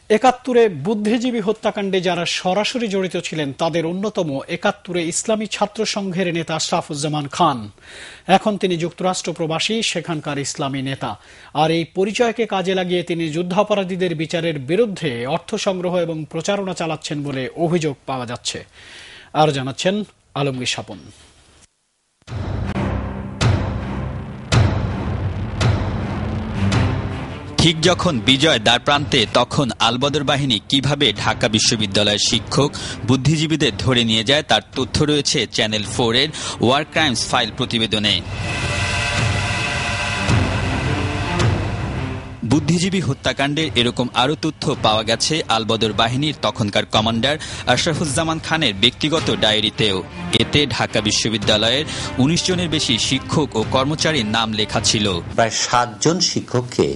একাত্তরে বুদ্ধিজীবী হত্যাকাণ্ডে যারা সরাসরি জড়িত ছিলেন তাদের অন্যতম একাত্তরে ইসলামী ছাত্র সংঘের নেতা আশরাফুজ্জামান খান। এখন তিনি যুক্তরাষ্ট্র প্রবাসী, সেখানকার ইসলামী নেতা। আর এই পরিচয়কে কাজে লাগিয়ে তিনি যুদ্ধাপরাধীদের বিচারের বিরুদ্ধে অর্থ সংগ্রহ এবং প্রচারণা চালাচ্ছেন বলে অভিযোগ পাওয়া যাচ্ছে। আর জানাচ্ছেন আলমগীর স্বপন। ঠিক যখন বিজয় দ্বারপ্রান্তে, তখন আলবদর বাহিনী কিভাবে ঢাকা বিশ্ববিদ্যালয়ের শিক্ষক বুদ্ধিজীবীদের ধরে নিয়ে যায় তার তথ্য রয়েছে চ্যানেল 4 এর ওয়ার ক্রাইমস ফাইল প্রতিবেদনে। বুদ্ধিজীবী হত্যাকাণ্ডের এরকম আরও তথ্য পাওয়া গেছে আলবদর বাহিনীর তখনকার কমান্ডার আশরাফুজ্জামান খানের ব্যক্তিগত ডায়েরিতেও। এতে ঢাকা বিশ্ববিদ্যালয়ের ১৯ জনের বেশি শিক্ষক ও কর্মচারীর নাম লেখা ছিল। প্রায় ৭ জন শিক্ষককে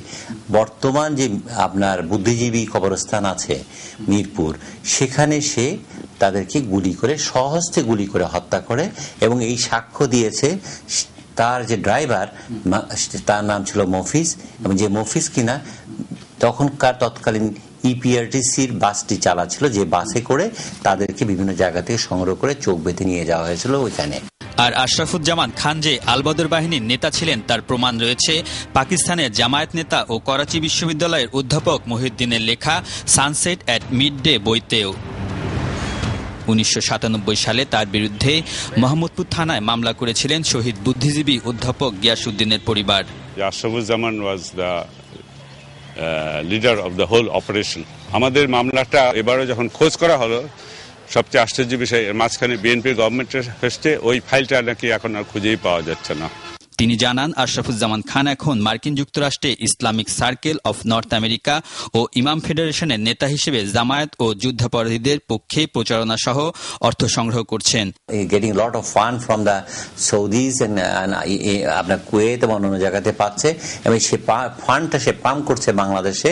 বর্তমান যে আপনার বুদ্ধিজীবী কবরস্থান আছে মিরপুর, সেখানে সে তাদেরকে গুলি করে, সহস্তে গুলি করে হত্যা করে। এবং এই সাক্ষ্য দিয়েছে তার যে ড্রাইভার, তার নাম ছিল মফিজ, এবং যে মফিজ কিনা তৎকালীন ইপিআরটিসির বাসটি চালাচ্ছিল, যে বাসে করে তাদেরকে বিভিন্ন জায়গা থেকে সংগ্রহ করে চোখ বেঁধে নিয়ে যাওয়া হয়েছিল ওইখানে। আর আশরাফুজ্জামান খান যে আলবদর বাহিনীর নেতা ছিলেন তার প্রমাণ রয়েছে পাকিস্তানের জামায়াত নেতা ও করাচি বিশ্ববিদ্যালয়ের অধ্যাপক মহিউদ্দিনের লেখা সানসেট অ্যাট মিডডে বইতেও। ১৯৯৭ সালে তার বিরুদ্ধে মোহাম্মদপুর থানায় মামলা করেছিলেন শহীদ বুদ্ধিজীবী অধ্যাপক গিয়াসউদ্দিনের পরিবার। Ashrafuzzaman was the leader of the whole operation. আমাদের মামলাটা এবারও যখন খোঁজ করা হলো, সবচেয়ে আশ্চর্য বিষয়, এর মাঝখানে বিএনপি গভর্নমেন্টের ফেস্টে ওই ফাইলটা নাকি এখন আর খুঁজেই পাওয়া যাচ্ছে না। তিনি জানান, আশরাফুজ্জামান খান এখন মার্কিন যুক্তরাষ্ট্রে Islamic circle of North America ও ইমাম ফেডারেশনের নেতা হিসেবে জামায়াত ও যুদ্ধাপরাধীদের পক্ষে প্রচারণা সহ অর্থ সংগ্রহ করছেন। Getting lot of fund from the Saudis আপনার কুয়েত এবং অন্যান্য জায়গাতে পাচ্ছে, এবং সে ফান্ডটা সে পাম্প করছে বাংলাদেশে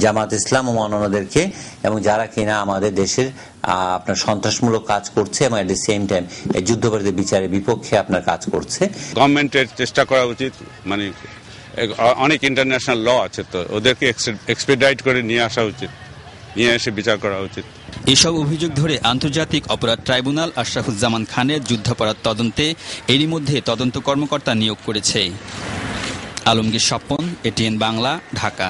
জামাত ইসলাম ও অন্যান্যদেরকে, এবং যারা কিনা আমাদের দেশের আপনার সন্ত্রাসমূলক কাজ করছে এবং এট দ্য সেম টাইম যুদ্ধাপরাধীদের বিচারের বিপক্ষে আপনার কাজ করছে। গভর্নমেন্টের চেষ্টা করা উচিত, মানে অনেক ইন্টারন্যাশনাল ল আছে, তো ওদেরকে এক্সপেডাইট করে নিয়ে আসা উচিত, নিয়ে এসে বিচার করা উচিত। এসব অভিযোগ ধরে আন্তর্জাতিক অপরাধ ট্রাইব্যুনাল আশরাফুজ্জামান খানের যুদ্ধাপরাধ তদন্তে এরই মধ্যে তদন্ত কর্মকর্তা নিয়োগ করেছে। আলমগীর স্বপন, এটিএন বাংলা, ঢাকা।